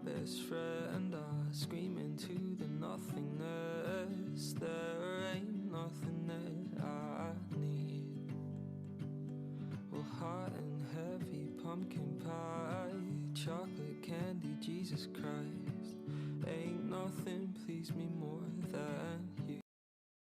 best friend are screaming to the nothingness. There ain't nothing that I need. Well, hot and heavy, pumpkin pie, chocolate candy, Jesus Christ. Ain't nothing please me more than